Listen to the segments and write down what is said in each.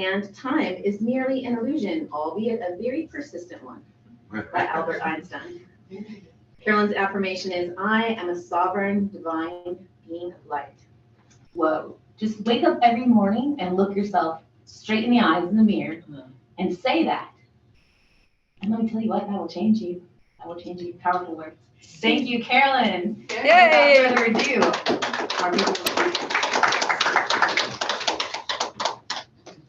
And time is merely an illusion, albeit a very persistent one, by Albert Einstein. Carolyn's affirmation is, I am a sovereign, divine being of light. Whoa. Just wake up every morning and look yourself straight in the eyes in the mirror and say that. And let me tell you what, that will change you. That will change you. Powerful words. Thank you, Carolyn. Yay! Without further ado, our beautiful speaker.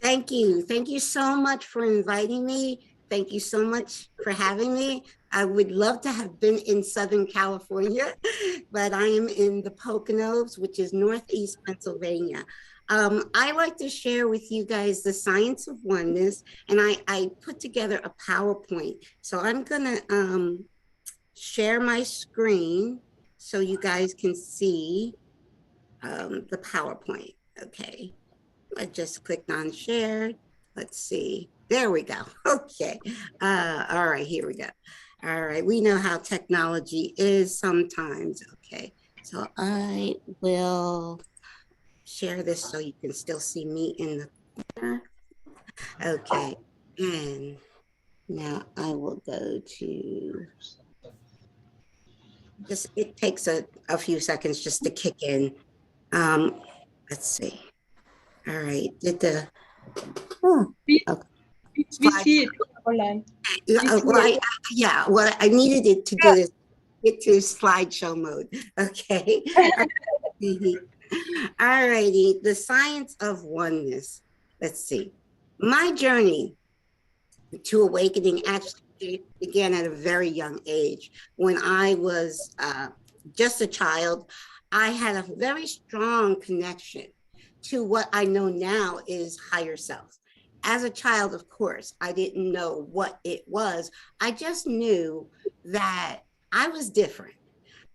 Thank you. Thank you so much for inviting me. Thank you so much for having me. I would love to have been in Southern California, but I am in the Poconos, which is Northeast Pennsylvania. I like to share with you guys the science of oneness, and I put together a PowerPoint. So I'm gonna share my screen so you guys can see the PowerPoint, okay? I just clicked on share. Let's see. There we go. Okay. All right, here we go. All right. We know how technology is sometimes. Okay. So I will share this so you can still see me in the corner. Okay. And now I will go to just, it takes a few seconds just to kick in. Let's see. All right, did the, We, okay. we see it online. Yeah, well, I needed it to do this, get to slideshow mode, okay? All righty, the science of oneness. Let's see. My journey to awakening actually began at a very young age. When I was just a child, I had a very strong connection to what I know now is higher self. As a child, of course, I didn't know what it was. I just knew that I was different.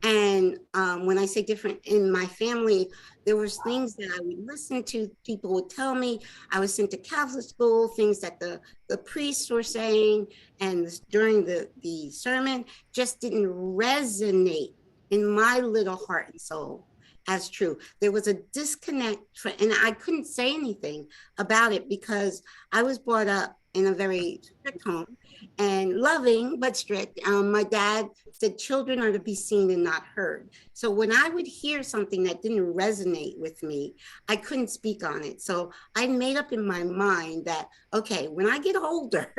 And when I say different in my family, there was things that I would listen to, people would tell me. I was sent to Catholic school, things that the priests were saying, and during the sermon just didn't resonate in my little heart and soul as true. There was a disconnect, and I couldn't say anything about it because I was brought up in a very strict home and loving, but strict. My dad said children are to be seen and not heard. So when I would hear something that didn't resonate with me, I couldn't speak on it. So I made up in my mind that, okay, when I get older,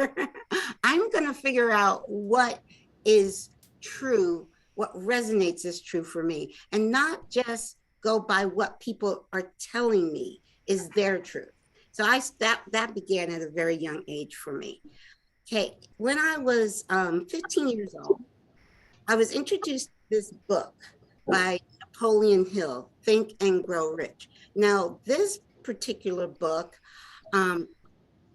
I'm gonna figure out what is true, what resonates as true for me, and not just go by what people are telling me is their truth. So that began at a very young age for me. Okay, when I was 15 years old, I was introduced to this book by Napoleon Hill, Think and Grow Rich. Now, this particular book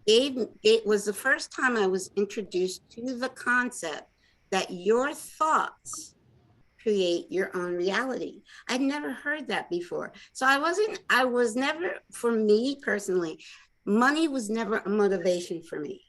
it was the first time I was introduced to the concept that your thoughts create your own reality. I'd never heard that before. So I was never, for me personally, money was never a motivation for me.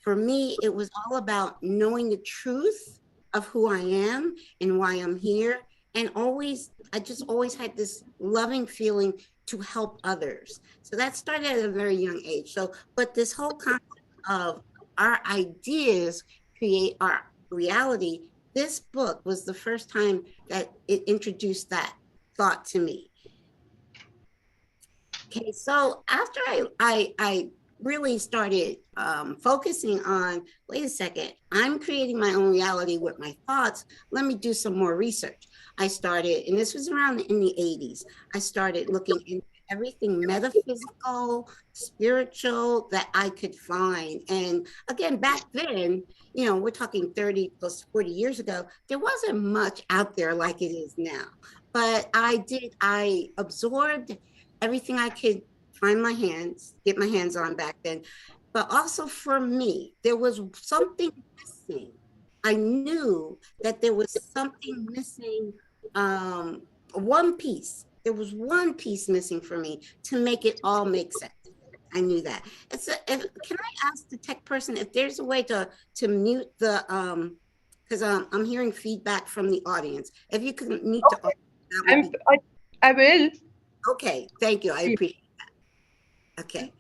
For me, it was all about knowing the truth of who I am and why I'm here. And I just always had this loving feeling to help others. So that started at a very young age. So, but this whole concept of our ideas create our reality, this book was the first time that it introduced that thought to me. Okay, so after I really started focusing on, wait a second, I'm creating my own reality with my thoughts. Let me do some more research. I started, and this was around in the 80s, I started looking into everything metaphysical, spiritual that I could find. And again, back then, you know, we're talking 30 plus 40 years ago, there wasn't much out there like it is now. But I absorbed everything I could get my hands on back then. But also for me, there was something missing. I knew that there was something missing, one piece. There was one piece missing for me to make it all make sense. I knew that. Can I ask the tech person if there's a way to mute the, because I'm hearing feedback from the audience. If you could mute the audience, I will. okay, thank you. I appreciate that. Okay.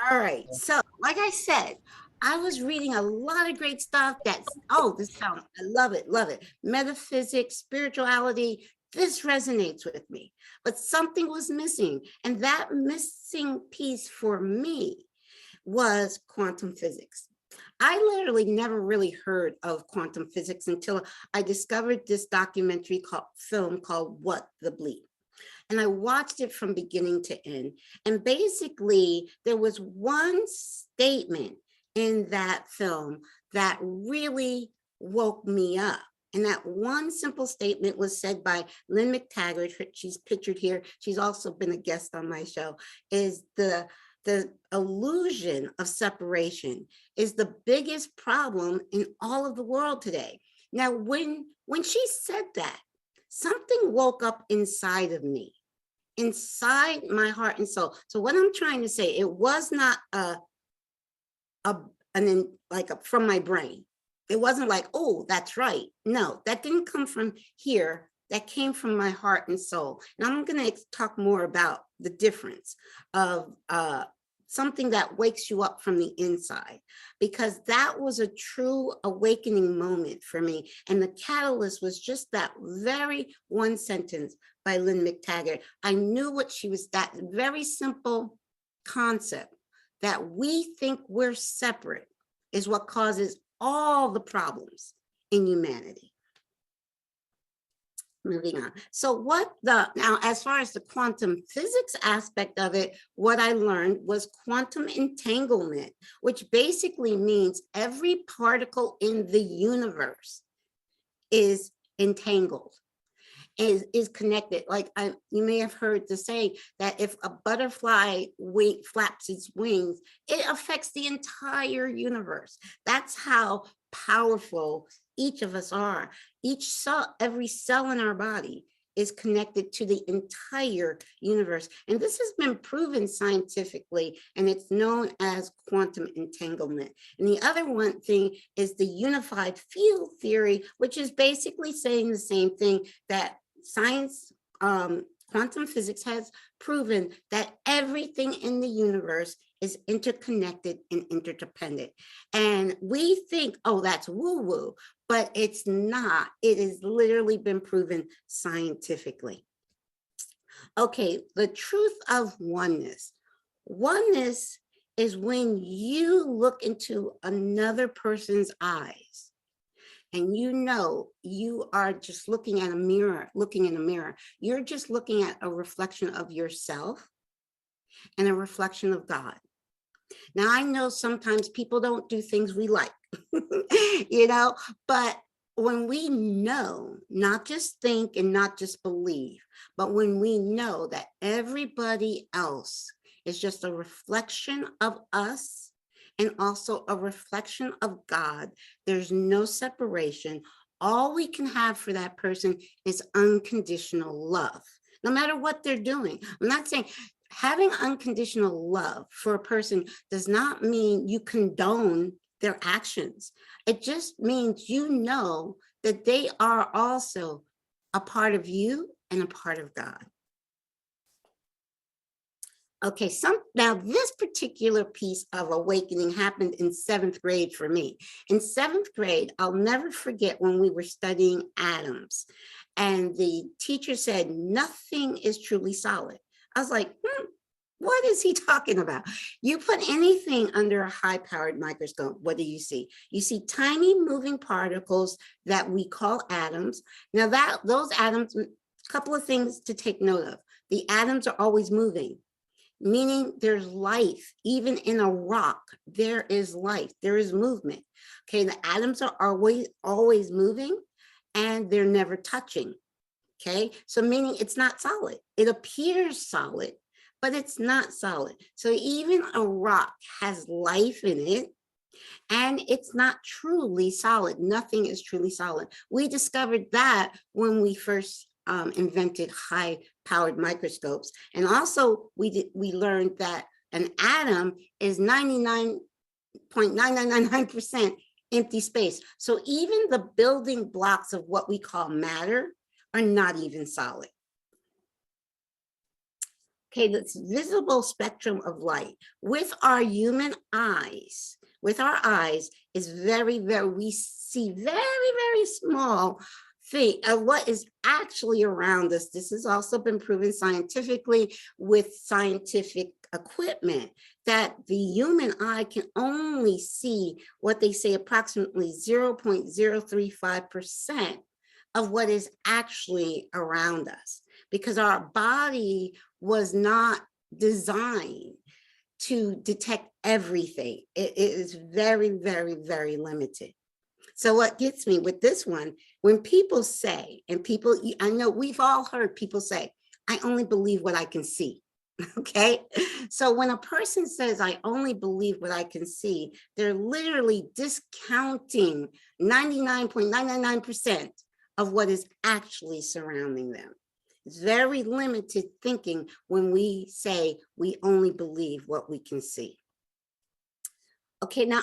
All right. So, like I said, I was reading a lot of great stuff that's, oh, this sounds, I love it, love it. Metaphysics, spirituality, this resonates with me. But something was missing. And that missing piece for me was quantum physics. I literally never really heard of quantum physics until I discovered this documentary film called What the Bleep. And I watched it from beginning to end. And basically, there was one statement in that film that really woke me up. And that one simple statement was said by Lynn McTaggart. She's pictured here. She's also been a guest on my show. Is the illusion of separation is the biggest problem in all of the world today. Now, when she said that, something woke up inside of me, inside my heart and soul. So what I'm trying to say, it was not from my brain. It wasn't like, oh, that's right. No, that didn't come from here. That came from my heart and soul. And I'm going to talk more about the difference of something that wakes you up from the inside, because that was a true awakening moment for me. And the catalyst was just that very one sentence by Lynn McTaggart. I knew what she was, that very simple concept that we think we're separate is what causes all the problems in humanity. Moving on. So now, as far as the quantum physics aspect of it, what I learned was quantum entanglement, which basically means every particle in the universe is entangled, is connected. Like you may have heard the saying that if a butterfly flaps its wings, it affects the entire universe. That's how powerful each of us are. Each cell, every cell in our body is connected to the entire universe. And this has been proven scientifically, and it's known as quantum entanglement. And the other one thing is the unified field theory, which is basically saying the same thing, that science, quantum physics has proven that everything in the universe is interconnected and interdependent. And we think, oh, that's woo-woo, but it's not. It has literally been proven scientifically. Okay, the truth of oneness. Oneness is when you look into another person's eyes and you know you are just looking at a mirror, looking in a mirror. You're just looking at a reflection of yourself and a reflection of God. Now, I know sometimes people don't do things we like, but when we know, not just think and not just believe, but when we know that everybody else is just a reflection of us and also a reflection of God, there's no separation. All we can have for that person is unconditional love, no matter what they're doing. I'm not saying having unconditional love for a person does not mean you condone their actions. It just means you know that they are also a part of you and a part of God. Okay, now this particular piece of awakening happened in 7th grade for me. In 7th grade, I'll never forget when we were studying atoms, and the teacher said, nothing is truly solid. I was like, what is he talking about? You put anything under a high-powered microscope, what do you see? You see tiny moving particles that we call atoms. Now those atoms, a couple of things to take note of. The atoms are always moving, meaning there's life. Even in a rock, there is life, there is movement. Okay, the atoms are always moving and they're never touching. Okay, so meaning it's not solid. It appears solid, but it's not solid. So even a rock has life in it, and it's not truly solid. Nothing is truly solid. We discovered that when we first invented high-powered microscopes. And also we learned that an atom is 99.9999% empty space. So even the building blocks of what we call matter are not even solid. Okay, this visible spectrum of light with our human eyes, with our eyes is very, we see very, very small thing of what is actually around us. This has also been proven scientifically with scientific equipment that the human eye can only see what they say approximately 0.035% of what is actually around us, because our body was not designed to detect everything. It is very, very, very limited. So what gets me with this one, when people say, and people, I know we've all heard people say, I only believe what I can see. Okay. So when a person says, I only believe what I can see, they're literally discounting 99.999% of what is actually surrounding them. It's very limited thinking when we say we only believe what we can see. Okay, now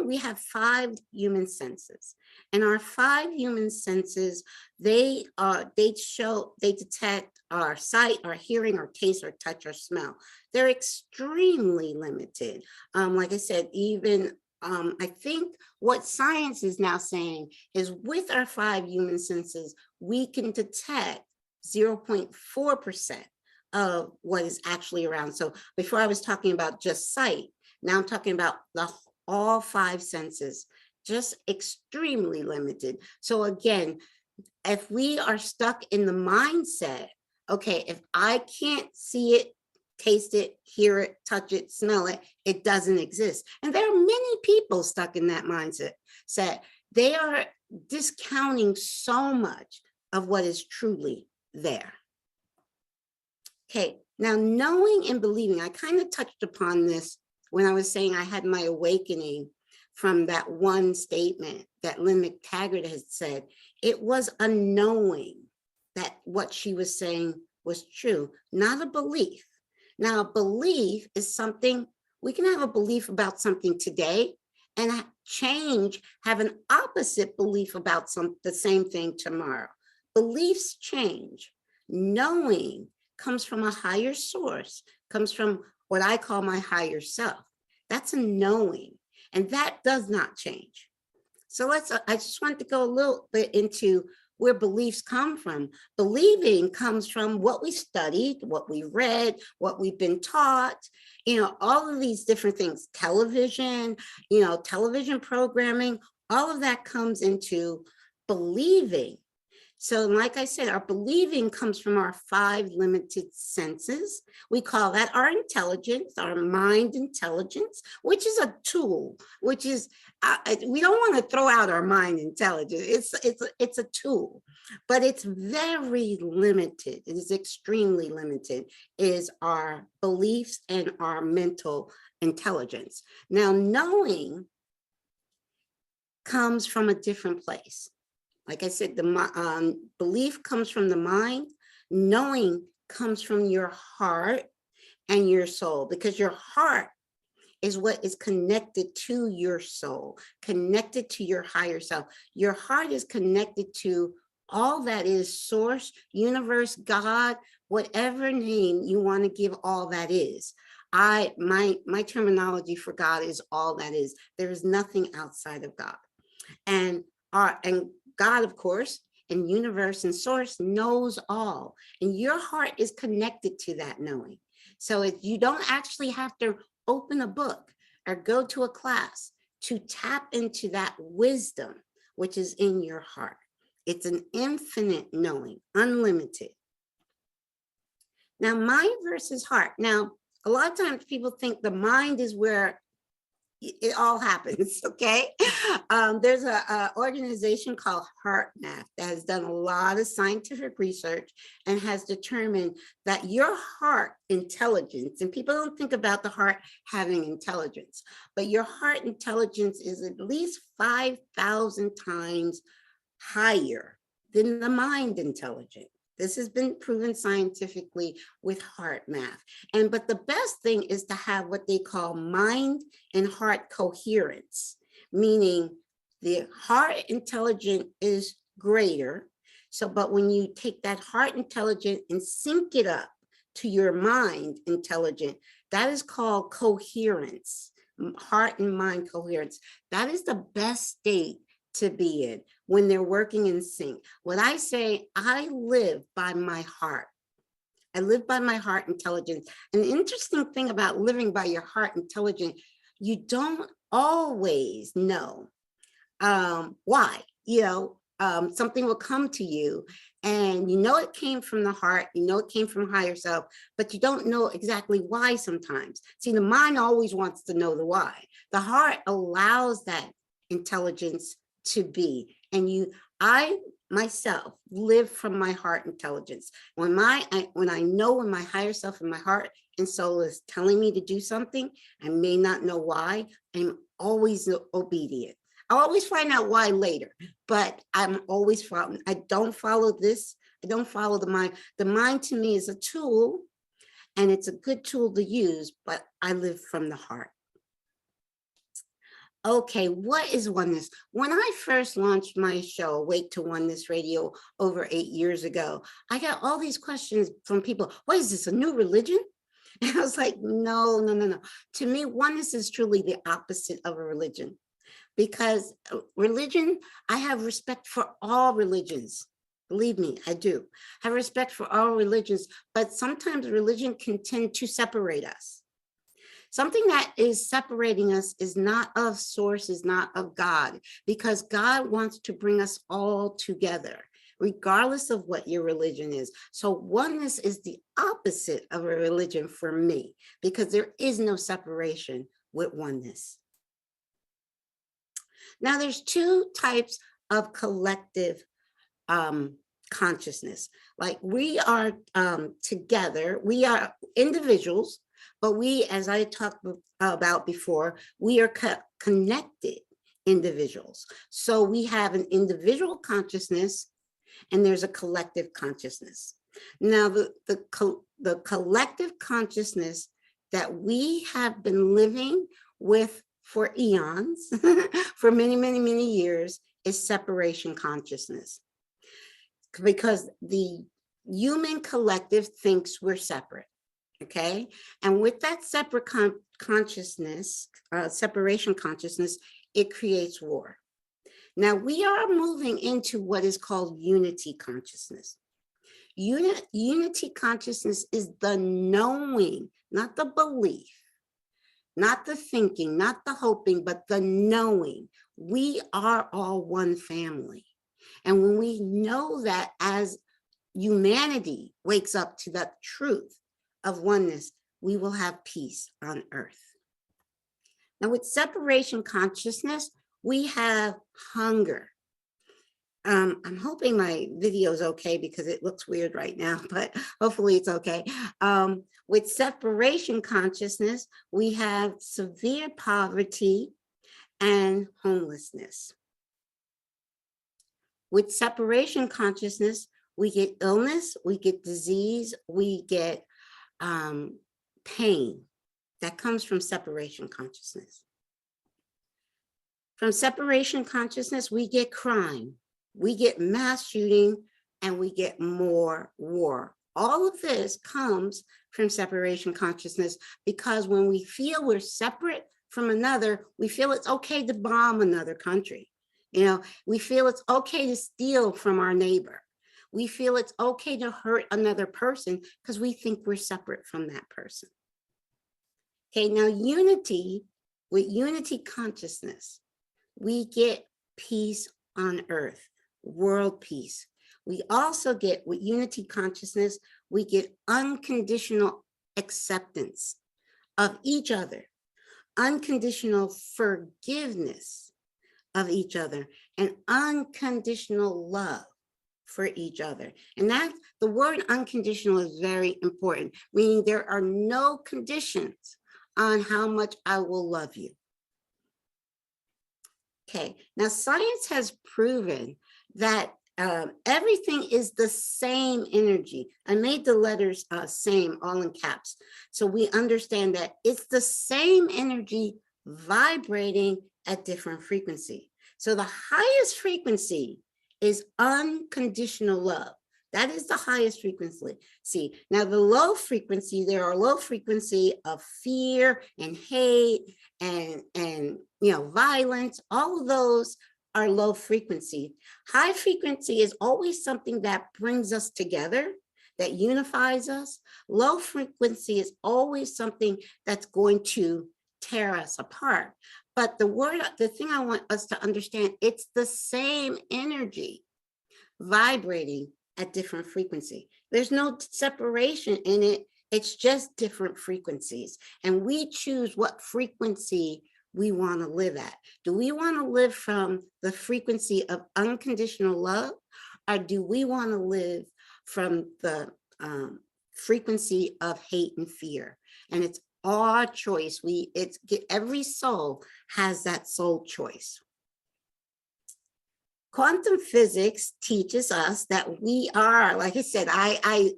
we have 5 human senses, and our 5 human senses, they detect our sight, our hearing, our taste, our touch, our smell. They're extremely limited. Like I said, even I think what science is now saying is with our 5 human senses, we can detect 0.4% of what is actually around. So before I was talking about just sight, now I'm talking about all 5 senses, just extremely limited. So again, if we are stuck in the mindset, okay, if I can't see it, taste it, hear it, touch it, smell it, it doesn't exist. And there are many people stuck in that mindset. They are discounting so much of what is truly there. Okay, now knowing and believing, I kind of touched upon this when I was saying I had my awakening from that one statement that Lynn McTaggart had said. It was a knowing that what she was saying was true, not a belief. Now, a belief is something, we can have a belief about something today and have an opposite belief about the same thing tomorrow. Beliefs change. Knowing comes from a higher source, comes from what I call my higher self. That's a knowing, and that does not change. So I just want to go a little bit into where beliefs come from. Believing comes from what we studied, what we read, what we've been taught, all of these different things, television, television programming, all of that comes into believing. So like I said, our believing comes from our 5 limited senses. We call that our intelligence, our mind intelligence, which is a tool, which is, we don't want to throw out our mind intelligence. It's a tool, but it's very limited. It is extremely limited, is our beliefs and our mental intelligence. Now, knowing comes from a different place. Like I said, the belief comes from the mind. Knowing comes from your heart and your soul, because your heart is what is connected to your soul, connected to your higher self. Your heart is connected to all that is source, universe, God, whatever name you want to give all that is. My terminology for God is all that is. There is nothing outside of God. And God, of course, and universe and source knows all. And your heart is connected to that knowing. So you don't actually have to open a book or go to a class to tap into that wisdom, which is in your heart. It's an infinite knowing, unlimited. Now, mind versus heart. Now, a lot of times people think the mind is where it all happens, okay? There's an organization called HeartMath that has done a lot of scientific research and has determined that your heart intelligence, and people don't think about the heart having intelligence, but your heart intelligence is at least 5,000 times higher than the mind intelligence. This has been proven scientifically with HeartMath. But the best thing is to have what they call mind and heart coherence, meaning the heart intelligence is greater. But when you take that heart intelligence and sync it up to your mind intelligent. That is called coherence, heart and mind coherence. That is the best state to be in when they're working in sync. What I say, I live by my heart. I live by my heart intelligence. An interesting thing about living by your heart intelligence, you don't always know why. Something will come to you and you know it came from the heart, you know it came from higher self, but you don't know exactly why sometimes. See, the mind always wants to know the why. The heart allows that intelligence to be. And I myself live from my heart intelligence. When I know when my higher self and my heart and soul is telling me to do something, I may not know why, I'm always obedient. I'll always find out why later, but I'm always following. I don't follow this. I don't follow the mind. The mind to me is a tool, and it's a good tool to use, but I live from the heart. Okay, what is oneness? When I first launched my show, Awake to Oneness Radio, over 8 years ago, I got all these questions from people. What is this, a new religion? And I was like, no. To me, oneness is truly the opposite of a religion. Because religion, I have respect for all religions. Believe me, I do. I have respect for all religions, but sometimes religion can tend to separate us. Something that is separating us is not of source, is not of God, because God wants to bring us all together, regardless of what your religion is. So oneness is the opposite of a religion for me, because there is no separation with oneness. Now, there's two types of collective consciousness. Like we are together, we are individuals, but we, as I talked about before, we are connected individuals. So we have an individual consciousness and there's a collective consciousness. Now, the collective consciousness that we have been living with for eons, for many years, is separation consciousness. Because the human collective thinks we're separate, okay? And with that separate consciousness, separation consciousness, it creates war. Now we are moving into what is called unity consciousness. Unity consciousness is the knowing, not the belief, not the thinking, not the hoping, but the knowing. We are all one family. And when we know that, as humanity wakes up to that truth of oneness, we will have peace on earth. Now, with separation consciousness, we have hunger. I'm hoping my video is okay because it looks weird right now, but hopefully it's okay. With separation consciousness, we have severe poverty and homelessness. With separation consciousness, we get illness, we get disease, we get pain. That comes from separation consciousness. From separation consciousness, we get crime, we get mass shooting, and we get more war. All of this comes from separation consciousness, because when we feel we're separate from another, we feel it's okay to bomb another country. You know, we feel it's okay to steal from our neighbor. We feel it's okay to hurt another person because we think we're separate from that person. Okay, now unity, with unity consciousness, we get peace on earth, world peace. We also get, with unity consciousness, we get unconditional acceptance of each other, unconditional forgiveness of each other, and unconditional love for each other. And that, the word unconditional is very important, meaning there are no conditions on how much I will love you. Okay, now science has proven that everything is the same energy. I made the letters same all in caps. So we understand that it's the same energy vibrating at different frequency. So the highest frequency is unconditional love. That is the highest frequency. See, now the low frequency, there are low frequency of fear and hate and violence. All of those are low frequency. High frequency is always something that brings us together, that unifies us. Low frequency is always something that's going to tear us apart. But the thing I want us to understand, it's the same energy vibrating at different frequency. There's no separation in it. It's just different frequencies. And we choose what frequency we want to live at. Do we want to live from the frequency of unconditional love? Or do we want to live from the frequency of hate and fear? And it's our choice. Every soul has that soul choice. Quantum physics teaches us that we are, like I said, I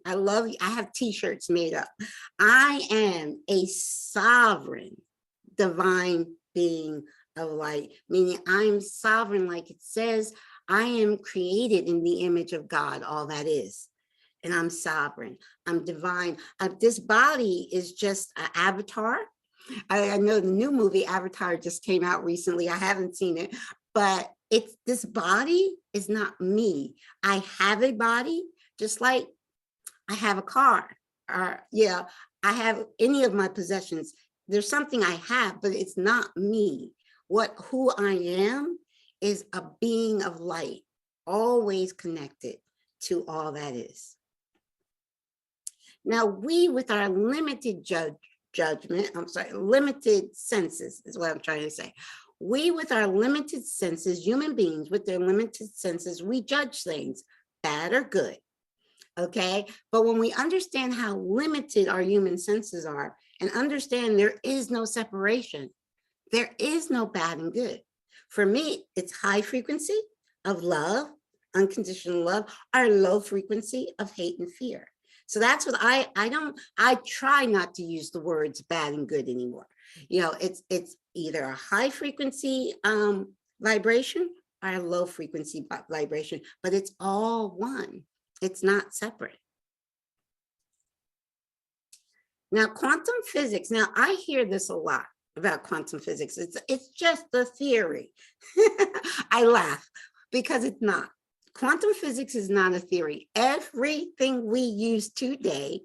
have t-shirts made up. I am a sovereign divine being of light, meaning I'm sovereign, like it says, I am created in the image of God, all that is. And I'm sovereign, I'm divine. This body is just an avatar. I know the new movie Avatar just came out recently. I haven't seen it, but this body is not me. I have a body, just like I have a car, or I have any of my possessions. There's something I have, but it's not me. Who I am is a being of light, always connected to all that is. Now, we, with our limited limited senses is what I'm trying to say. We, with our limited senses, human beings with their limited senses, we judge things, bad or good, okay? But when we understand how limited our human senses are and understand there is no separation, there is no bad and good. For me, it's high frequency of love, unconditional love, or low frequency of hate and fear. So that's what I try not to use the words bad and good anymore. It's either a high frequency vibration or a low frequency vibration, but it's all one. It's not separate. Now, quantum physics. Now, I hear this a lot about quantum physics. It's just a theory. I laugh because it's not. Quantum physics is not a theory. Everything we use today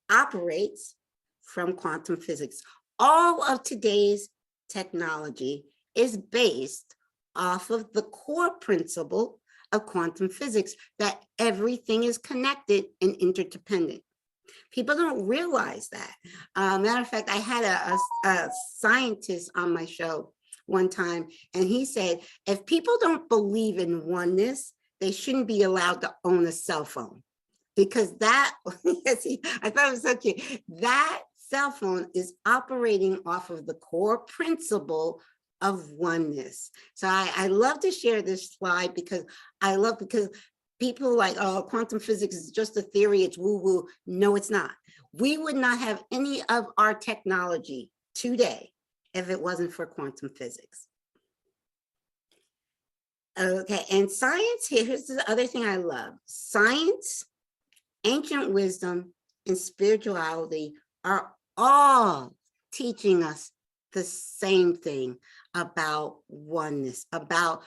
operates from quantum physics. All of today's technology is based off of the core principle of quantum physics, that everything is connected and interdependent. People don't realize that. Matter of fact, I had a scientist on my show one time, and he said, if people don't believe in oneness, they shouldn't be allowed to own a cell phone, because I thought it was so cute. That cell phone is operating off of the core principle of oneness. So I love to share this slide because people like, oh, quantum physics is just a theory, it's woo-woo. No, it's not. We would not have any of our technology today if it wasn't for quantum physics. Okay, and science, here's the other thing I love. Science, ancient wisdom, and spirituality are all teaching us the same thing about oneness, about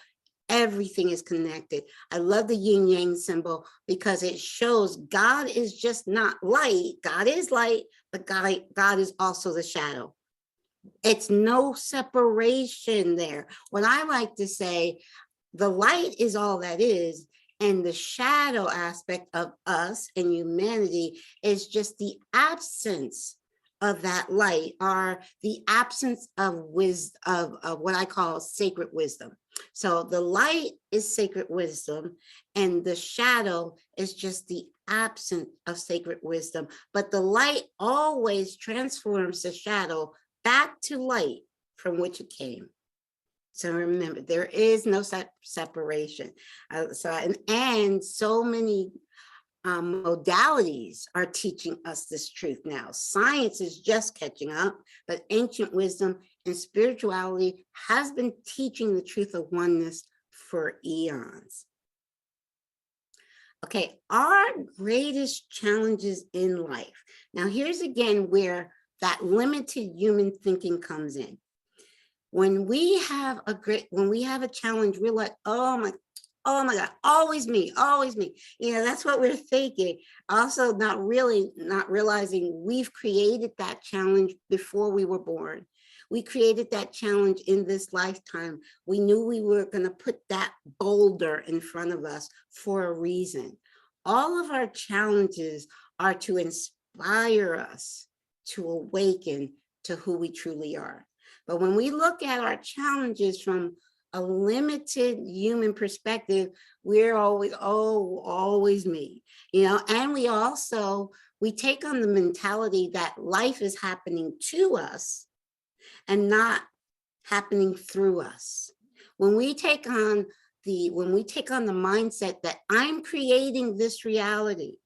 everything is connected. I love the yin yang symbol because it shows God is just not light. God is light, but God is also the shadow. It's no separation there. What I like to say, the light is all that is, and the shadow aspect of us and humanity is just the absence of that light, or the absence of wisdom, of what I call sacred wisdom. So the light is sacred wisdom, and the shadow is just the absence of sacred wisdom. But the light always transforms the shadow back to light from which it came. So remember, there is no separation. And so many modalities are teaching us this truth now. Science is just catching up, but ancient wisdom and spirituality has been teaching the truth of oneness for eons. Okay, our greatest challenges in life. Now, here's again where that limited human thinking comes in. When we have a challenge, we're like, oh my God, always me, always me. You know, that's what we're thinking. Also, not realizing we've created that challenge before we were born. We created that challenge in this lifetime. We knew we were going to put that boulder in front of us for a reason. All of our challenges are to inspire us to awaken to who we truly are. But when we look at our challenges from a limited human perspective, we're always, oh, always me, you know, and we take on the mentality that life is happening to us and not happening through us. When we take on the mindset that I'm creating this reality,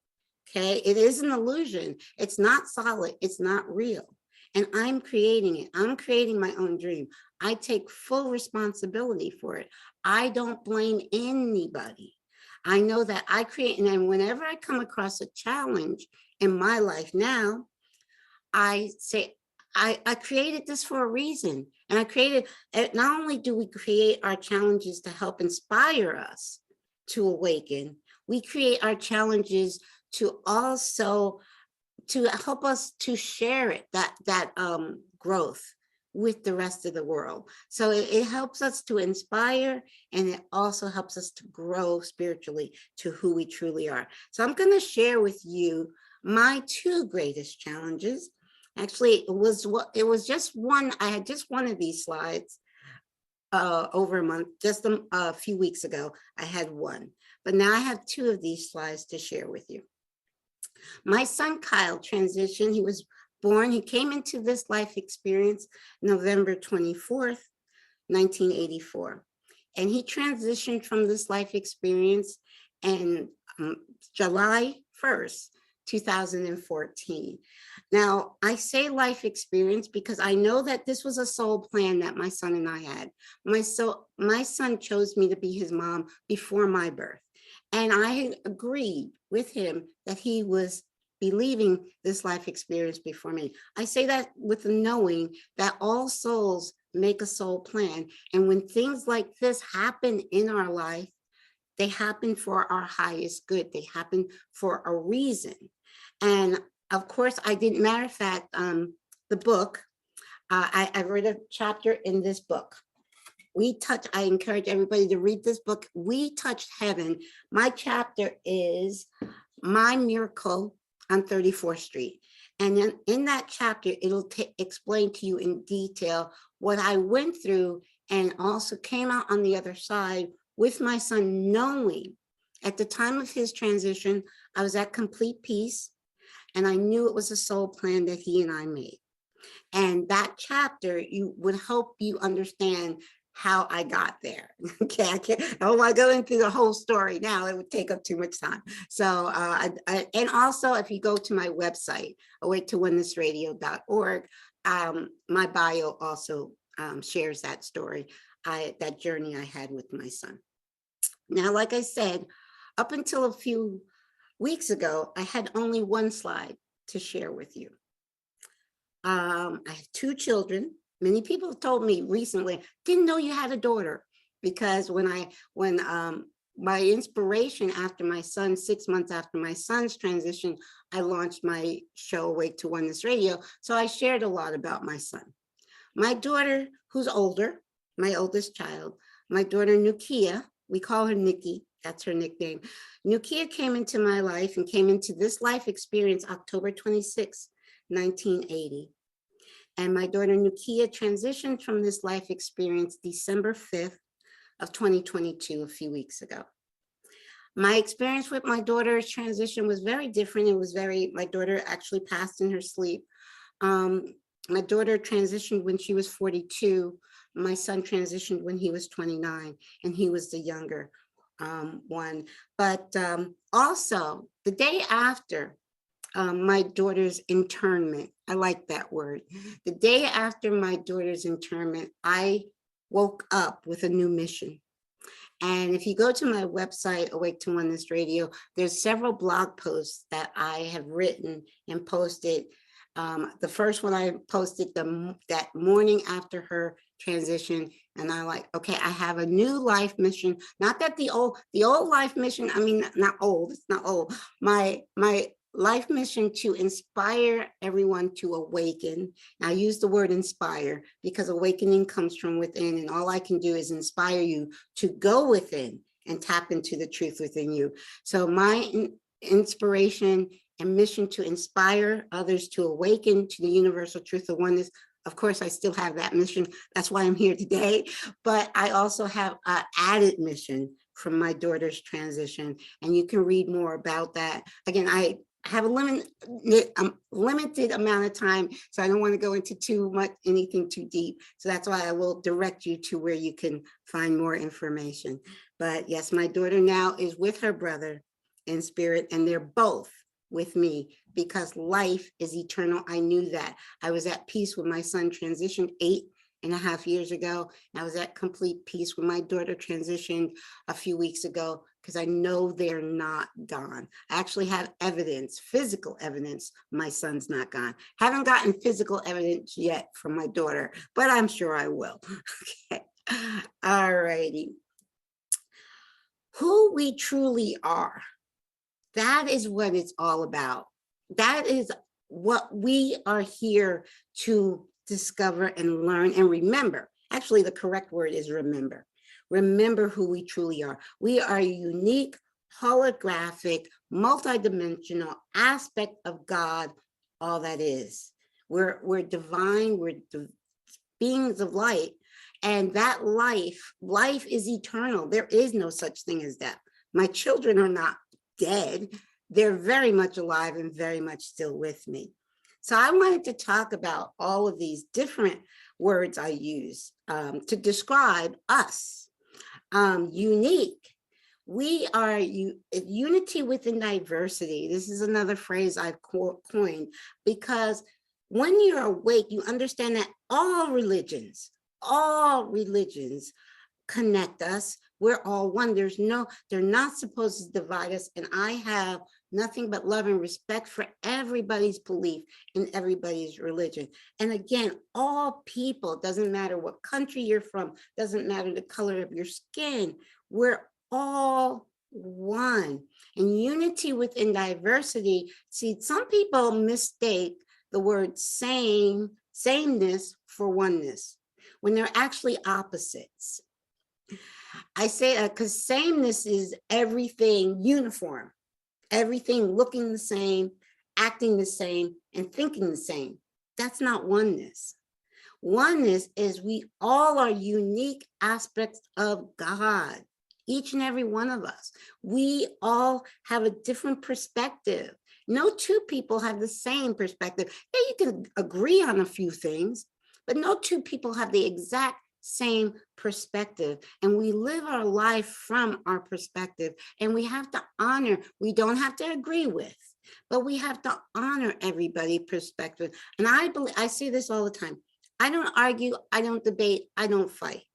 okay, it is an illusion. It's not solid. It's not real. And I'm creating it. I'm creating my own dream. I take full responsibility for it. I don't blame anybody. I know that I create, and then whenever I come across a challenge in my life now, I say, I created this for a reason. And I created, not only do we create our challenges to help inspire us to awaken, we create our challenges to also to help us to share it, that growth with the rest of the world. So it helps us to inspire, and it also helps us to grow spiritually to who we truly are. So I'm going to share with you my two greatest challenges. Actually, it was just one. I had just one of these slides over a month, just a few weeks ago. I had one, but now I have two of these slides to share with you. My son Kyle transitioned. He came into this life experience November 24th, 1984. And he transitioned from this life experience in July 1st, 2014. Now, I say life experience because I know that this was a soul plan that my son and I had. My son chose me to be his mom before my birth. And I agreed with him that he was believing this life experience before me. I say that with the knowing that all souls make a soul plan. And when things like this happen in our life, they happen for our highest good. They happen for a reason. And of course, matter of fact, the book, I read a chapter in this book. I encourage everybody to read this book. We Touched Heaven. My chapter is My Miracle on 34th Street. And then in that chapter, it'll explain to you in detail what I went through and also came out on the other side with my son, knowing at the time of his transition, I was at complete peace, and I knew it was a soul plan that he and I made. And that chapter would help you understand how I got there. Okay, I don't want to go into the whole story now. It would take up too much time. So, and also if you go to my website, awaketowellnessradio.org, my bio also shares that story, that journey I had with my son. Now, like I said, up until a few weeks ago, I had only one slide to share with you. I have two children. Many people told me recently, didn't know you had a daughter, because when my inspiration after my son, 6 months after my son's transition, I launched my show, Awake to Oneness Radio. So I shared a lot about my son. My daughter, who's older, my oldest child, my daughter, Yucca, we call her Nikki, that's her nickname. Yucca came into my life and came into this life experience October 26, 1980. And my daughter Yucca transitioned from this life experience December 5th of 2022, a few weeks ago. My experience with my daughter's transition was very different. My daughter actually passed in her sleep. My daughter transitioned when she was 42. My son transitioned when he was 29, and he was the younger one. But also the day after my daughter's internment, I like that word. The day after my daughter's internment, I woke up with a new mission. And if you go to my website, Awake to Oneness Radio, there's several blog posts that I have written and posted. The first one I posted that morning after her transition, and I like, okay, I have a new life mission. Not that the old life mission, I mean, not old, it's not old. My life mission to inspire everyone to awaken. And I use the word inspire because awakening comes from within, and all I can do is inspire you to go within and tap into the truth within you. So my inspiration and mission to inspire others to awaken to the universal truth of oneness. Of course, I still have that mission. That's why I'm here today. But I also have an added mission from my daughter's transition. And you can read more about that. Again, I have a limited amount of time, so I don't want to go into anything too deep. So that's why I will direct you to where you can find more information. But yes, my daughter now is with her brother in spirit, and they're both with me because life is eternal. I knew that. I was at peace when my son transitioned 8.5 years ago. And I was at complete peace when my daughter transitioned a few weeks ago because I know they're not gone. I actually have evidence, physical evidence, my son's not gone. Haven't gotten physical evidence yet from my daughter, but I'm sure I will. Okay. All righty. Who we truly are. That is what it's all about. That is what we are here to discover and learn and remember. Actually, the correct word is remember. Remember who we truly are. We are a unique, holographic, multidimensional aspect of God, all that is. We're divine, we're beings of light, and that life is eternal. There is no such thing as death. My children are not dead. They're very much alive and very much still with me. So I wanted to talk about all of these different words I use to describe us. Unique. We are unity within diversity. This is another phrase I've coined because when you're awake, you understand that all religions connect us. We're all one. They're not supposed to divide us. And I have nothing but love and respect for everybody's belief in everybody's religion. And again, all people, doesn't matter what country you're from, doesn't matter the color of your skin, we're all one. And unity within diversity, see, some people mistake the word sameness for oneness when they're actually opposites. I say that because sameness is everything uniform, everything looking the same, acting the same, and thinking the same. That's not oneness. Oneness is we all are unique aspects of God, each and every one of us. We all have a different perspective. No two people have the same perspective. Yeah, you can agree on a few things, but no two people have the exact same perspective, and we live our life from our perspective, and we have to honor. We don't have to agree with, but we have to honor everybody's perspective. And I say this all the time. I don't argue, I don't debate, I don't fight.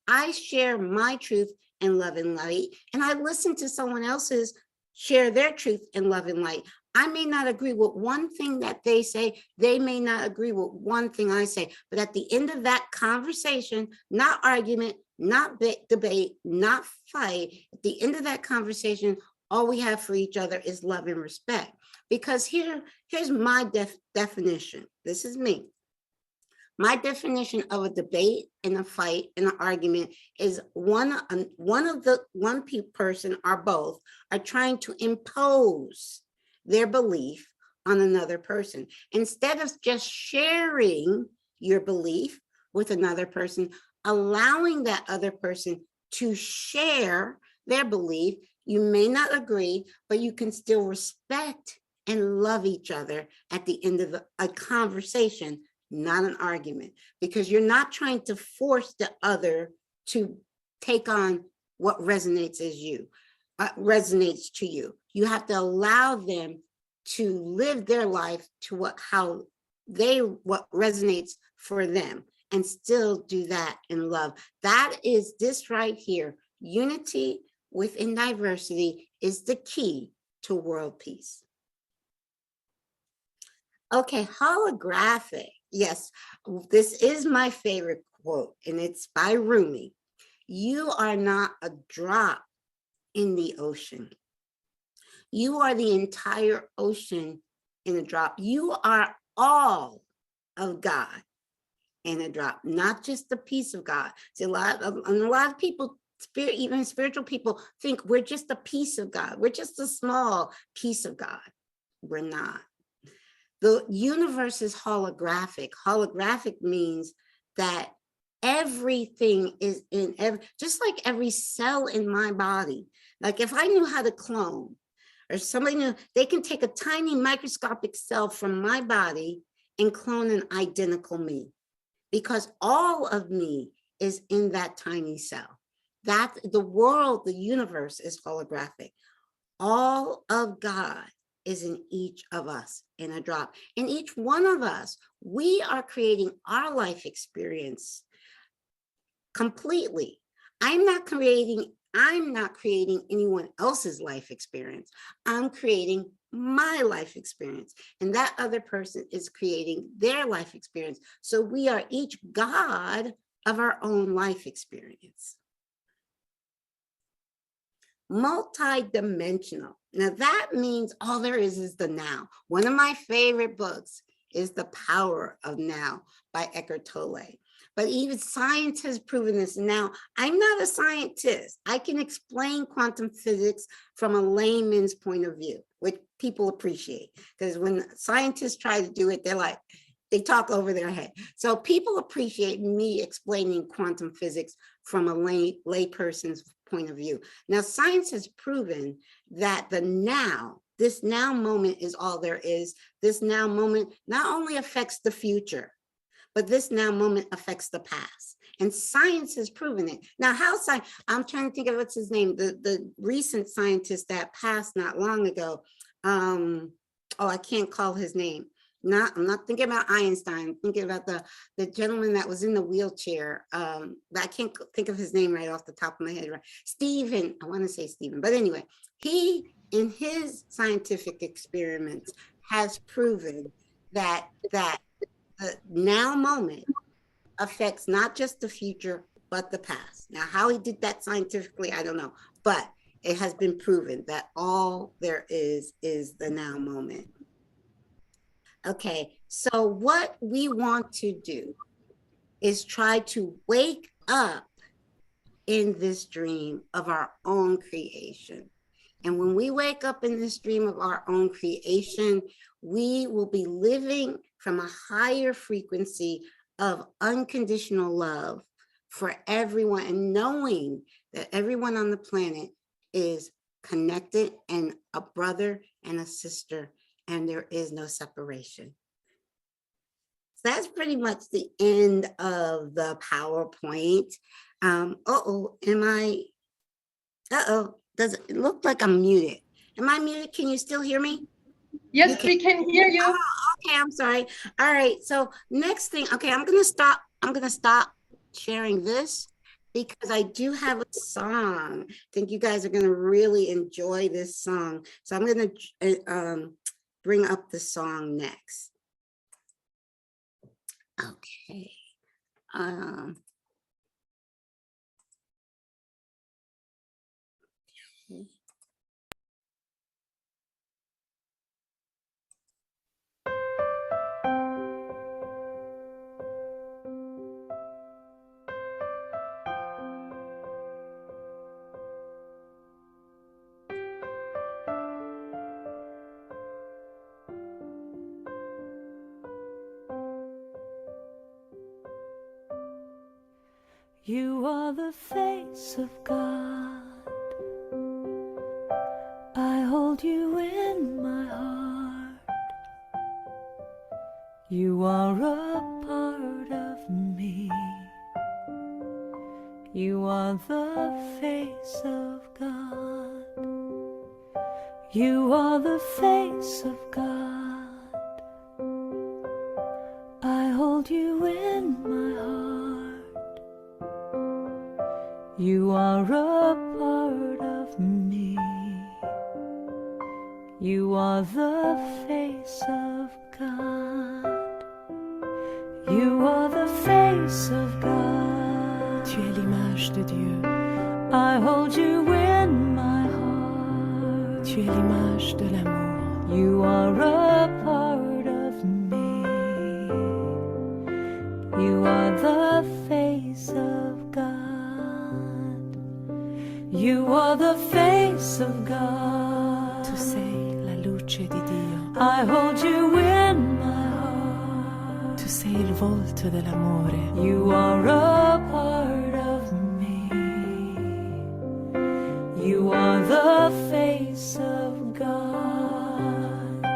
I share my truth in love and light, and I listen to someone else's share their truth in love and light. I may not agree with one thing that they say. They may not agree with one thing I say. But at the end of that conversation, not argument, not debate, not fight, at the end of that conversation, all we have for each other is love and respect. Because here's my definition. This is me. My definition of a debate and a fight and an argument is one person or both are trying to impose their belief on another person. Instead of just sharing your belief with another person, allowing that other person to share their belief. You may not agree, but you can still respect and love each other at the end of a conversation, not an argument, because you're not trying to force the other to take on what resonates to you. You have to allow them to live their life to what resonates for them, and still do that in love. That is this right here, Unity within diversity is the key to world peace. Okay, holographic. Yes, this is my favorite quote, and it's by Rumi. You are not a drop in the ocean. You are the entire ocean in a drop. You are all of God in a drop, not just the piece of God. See, a lot of people, even spiritual people, think we're just a piece of God. We're just a small piece of God. We're not. The universe is holographic. Holographic means that everything is in just like every cell in my body. Like if I knew how to clone, or somebody knew, they can take a tiny microscopic cell from my body and clone an identical me, because all of me is in that tiny cell. That the world, the universe is holographic. All of God is in each of us in a drop. In each one of us, we are creating our life experience completely. I'm not creating anyone else's life experience. I'm creating my life experience, and that other person is creating their life experience. So we are each God of our own life experience. Multi-dimensional. Now that means all there is the now. One of my favorite books is The Power of Now by Eckhart Tolle. But even science has proven this. Now, I'm not a scientist. I can explain quantum physics from a layman's point of view, which people appreciate. Because when scientists try to do it, they talk over their head. So people appreciate me explaining quantum physics from a layperson's point of view. Now, science has proven that this now moment is all there is. This now moment not only affects the future, but this now moment affects the past. And science has proven it. Now, I'm trying to think of what's his name, the recent scientist that passed not long ago. I can't call his name. I'm not thinking about Einstein. I'm thinking about the gentleman that was in the wheelchair. But I can't think of his name right off the top of my head. Right, Stephen. I want to say Stephen, but anyway, he in his scientific experiments has proven that the now moment affects not just the future but the past. Now, how he did that scientifically, I don't know, but it has been proven that all there is the now moment. Okay, so what we want to do is try to wake up in this dream of our own creation. And when we wake up in this dream of our own creation, we will be living from a higher frequency of unconditional love for everyone, and knowing that everyone on the planet is connected and a brother and a sister, and there is no separation. So that's pretty much the end of the PowerPoint. Does it look like I'm muted? Am I muted? Can you still hear me? Yes, we can hear you. Oh, okay, I'm sorry. All right, so next thing, okay, I'm gonna stop sharing this because I do have a song. I think you guys are gonna really enjoy this song. So I'm gonna bring up the song next. Okay. You are the face of God. I hold you in my heart. You are a part of me. You are the face of God. You are the face of God. I hold you in my heart. You are a part of me. You are the face of God. You are the face of God. Tu es l'image de Dieu. I hold you in my heart. Tu es l'image de l'amour. You are a part of me. You are the face of God. You are the face of God. Tu sei la luce di Dio. I hold you in my heart. Tu sei il volto dell'amore. You are a part of me. You are the face of God.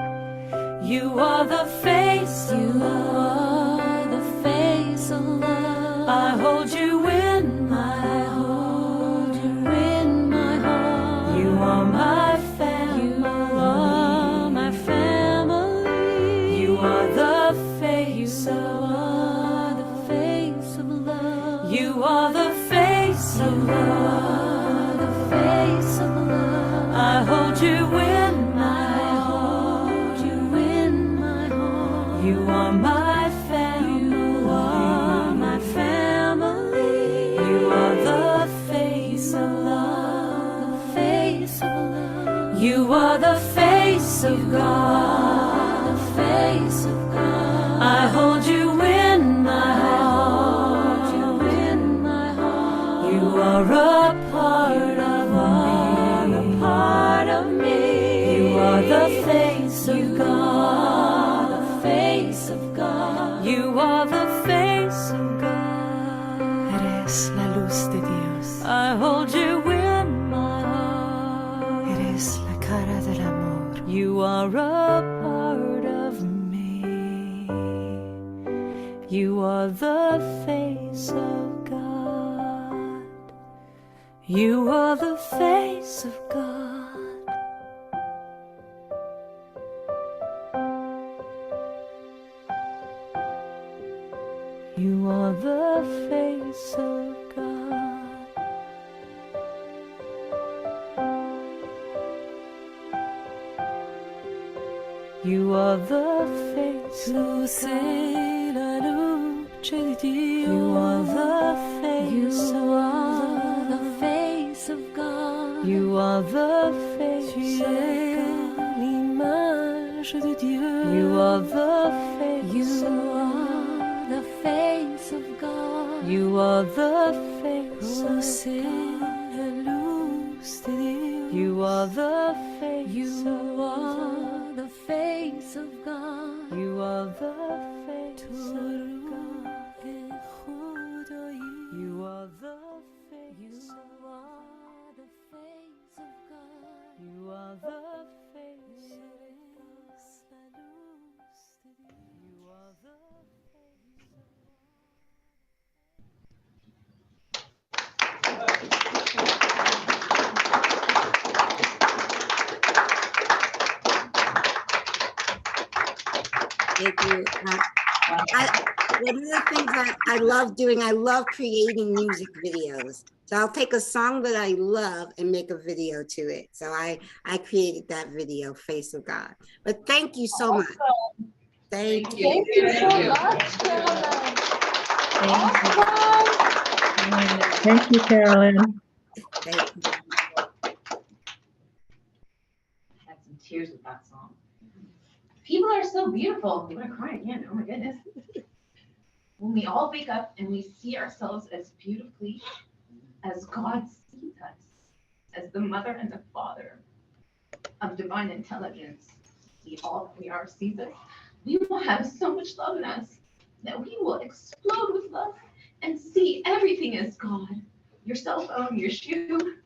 You are the face of love. The face of love. I hold you in my heart. You are my family. You are my family. You are the face of love. The face of love. You are the face of love. The face of love. I hold you in my heart. You in my heart. You are my family. You are my family. You are the face of love. The face of love. You are the face of God. The face of God. I hold you in my heart. You in my heart. You are a part of me. A part of me. You are the face of God. The face of God. You are the face of God. Eres la luz de Dios. I hold you in my heart. Eres la cara del amor. You are a part of me. You are the face of God. You are the face of God. You are the face of God. You are the face of God. La luce di Dio. You are the face of God. The face of God. You are the face of God. L'image de Dieu. You are the face of God. The face of God. You are the face of God. La luz de Dios. You are the face of God. The face of God. You are the face of God. You are the face of God. The face of God. You are the face of God. You are the face of Thank you. One of the things that I love doing, I love creating music videos. So I'll take a song that I love and make a video to it. So I created that video, Face of God. But thank you so much. Thank you. Thank you so much, Carolyn. Awesome. Thank you, Carolyn. Thank you. Had some tears with that song. People are so beautiful. I'm gonna cry again. Oh my goodness. When we all wake up and we see ourselves as beautifully as God sees us, as the mother and the father of divine intelligence, see all that we are, sees us, we will have so much love in us that we will explode with love and see everything as God. Your cell phone, your shoe,